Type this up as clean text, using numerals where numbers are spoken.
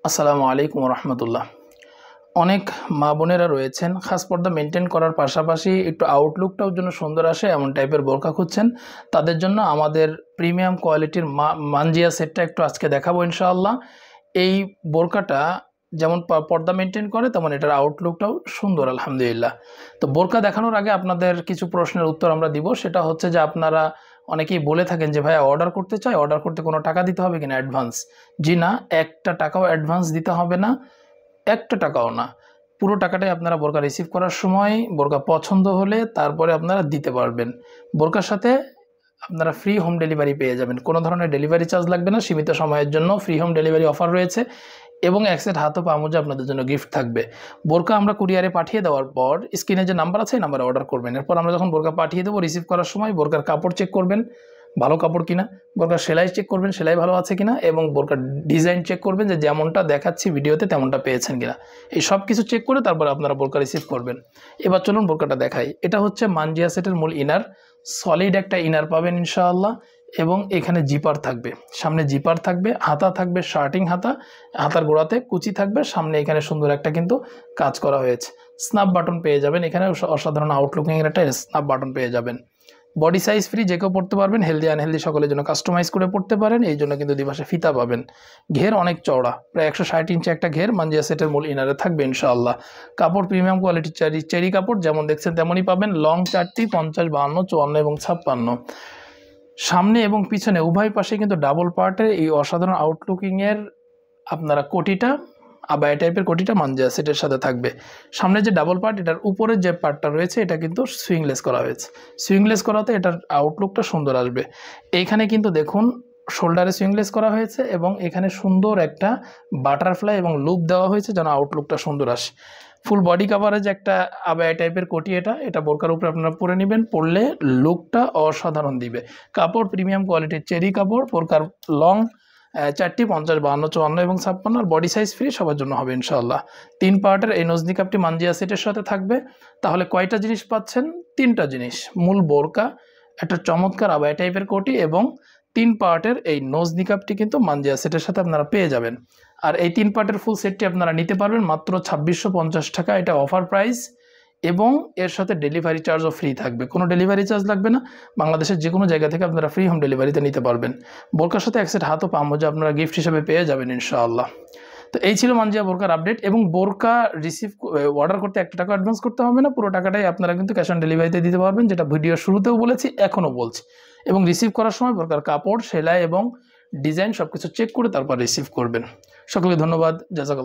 আসসালামু আলাইকুম রহমতুল্লাহ। অনেক মা বোনেরা রয়েছেন খাস পর্দা মেনটেন করার পাশাপাশি একটু আউটলুকটাও জন্য সুন্দর আসে এমন টাইপের বোরকা খুঁজছেন। তাদের জন্য আমাদের প্রিমিয়াম কোয়ালিটির মানজিয়া সেটটা একটু আজকে দেখাবো ইনশাআল্লাহ। এই বোরকাটা যেমন পর্দা মেনটেন করে তেমন এটার আউটলুকটাও সুন্দর আলহামদুলিল্লাহ। তো বোরকা দেখানোর আগে আপনাদের কিছু প্রশ্নের উত্তর আমরা দিব। সেটা হচ্ছে যে আপনারা অনেকেই বলে থাকেন যে ভাইয়া অর্ডার করতে চাই, অর্ডার করতে কোনো টাকা দিতে হবে কিনা অ্যাডভান্স? জি না, একটা টাকাও অ্যাডভান্স দিতে হবে না, একটা টাকাও না। পুরো টাকাটাই আপনারা বোরকা রিসিভ করার সময় বোরকা পছন্দ হলে তারপরে আপনারা দিতে পারবেন। বোরকার সাথে আপনারা ফ্রি হোম ডেলিভারি পেয়ে যাবেন, কোনো ধরনের ডেলিভারি চার্জ লাগবে না, সীমিত সময়ের জন্য ফ্রি হোম ডেলিভারি অফার রয়েছে এবং এক সেট হাত ও পা মোজা আপনাদের জন্য গিফট থাকবে। বোরকা আমরা কুরিয়ারে পাঠিয়ে দেওয়ার পর স্ক্রিনে যে নাম্বার আছে এই নাম্বারে অর্ডার করবেন। এরপর আমরা যখন বোরকা পাঠিয়ে দেবো রিসিভ করার সময় বোরকার কাপড় চেক করবেন ভালো কাপড় কিনা, বোরকার সেলাই চেক করবেন সেলাই ভালো আছে কিনা, এবং বোরকার ডিজাইন চেক করবেন যে যেমনটা দেখাচ্ছি ভিডিওতে তেমনটা পেয়েছেন কিনা। এই সব কিছু চেক করে তারপর আপনারা বোরকা রিসিভ করবেন। এবার চলুন বোরকাটা দেখাই। এটা হচ্ছে মানজিয়া সেটের মূল ইনার, সলিড একটা ইনার পাবেন ইনশাআল্লাহ, এবং এখানে জিপার থাকবে, সামনে জিপার থাকবে, হাতা থাকবে শার্টিং হাতা, হাতার গোড়াতে কুচি থাকবে, সামনে এখানে সুন্দর একটা কিন্তু কাজ করা হয়েছে। স্ন্যাপ বাটন পেয়ে যাবেন, এখানে অসাধারণ আউটলুকিং একটা স্ন্যাপ বাটন পেয়ে যাবেন। বডি সাইজ ফ্রি, যে কেউ পড়তে পারবেন, হেলদি আনহেলদি সকলের জন্য কাস্টমাইজ করে পড়তে পারেন, এই জন্য কিন্তু দুই পাশে ফিতা পাবেন। ঘের অনেক চওড়া, প্রায় 160 ইঞ্চি একটা ঘের মানজিয়া সেটের মূল ইনারে থাকবে ইনশাআল্লাহ। কাপড় প্রিমিয়াম কোয়ালিটির চেরি কাপড়, যেমন দেখছেন তেমনই পাবেন। লং চারটি 50, 52, 54 এবং 56। সামনে এবং পিছনে উভয় পাশে কিন্তু ডাবল পার্টের এই অসাধারণ আউটলুকিংয়ের আপনারা কোটিটা, আবায়া টাইপের কোটিটা মানজিয়া সেটের সাথে থাকবে। সামনে যে ডাবল পার্ট, এটার উপরের যে পার্টটা রয়েছে এটা কিন্তু সুইংলেস করা হয়েছে। সুইংলেস করাতে এটার আউটলুকটা সুন্দর আসবে। এইখানে কিন্তু দেখুন শোল্ডারে সুইংলেস করা হয়েছে এবং এখানে সুন্দর একটা বাটারফ্লাই এবং লুপ দেওয়া হয়েছে যেন আউটলুকটা সুন্দর আসে। ফুল বডি কাভারেজ একটা আবায়া টাইপের কোটি, এটা বোরকার উপরে আপনারা পরে নেবেন, পরলে লুকটা অসাধারণ দিবে। কাপড় প্রিমিয়াম কোয়ালিটির চেরি কাপড়, বোরকার লং 4টি 50, 52, 54 এবং 56, আর বডি সাইজ ফ্রি সবার জন্য হবে ইনশাআল্লাহ। 3 পার্টের এই নজনি কাপটি মানজিয়া সেটের সাথে থাকবে। তাহলে কয়টা জিনিস পাচ্ছেন? 3টা জিনিস, মূল বোরকা, একটা চমৎকার আবায়া টাইপের কোটি এবং 3 পার্টের এই নজনি কাপটি কিন্তু মানজিয়া সেটের সাথে আপনারা পেয়ে যাবেন। আর এই 3 পার্টের ফুল সেটটি আপনারা নিতে পারবেন মাত্র 2650 টাকা, এটা অফার প্রাইস, এবং এর সাথে ডেলিভারি চার্জও ফ্রি থাকবে, কোনো ডেলিভারি চার্জ লাগবে না। বাংলাদেশের যে কোনো জায়গা থেকে আপনারা ফ্রি হোম ডেলিভারিতে নিতে পারবেন। বোরকার সাথে এক সেট হাত ও পা মোজা আপনারা গিফট হিসেবে পেয়ে যাবেন ইনশাআল্লাহ। তো এই ছিল মানজিয়া বোরকার আপডেট। এবং বোরকা অর্ডার করতে 1 টাকা অ্যাডভান্স করতে হবে না, পুরো টাকাটাই আপনারা কিন্তু ক্যাশ অন ডেলিভারিতে দিতে পারবেন, যেটা ভিডিও শুরুতেও বলেছি এখনও বলছি। এবং রিসিভ করার সময় বোরকার কাপড়, সেলাই এবং ডিজাইন সব কিছু চেক করে তারপর রিসিভ করবেন। সকলকে ধন্যবাদ, জাযাকাল্লাহ।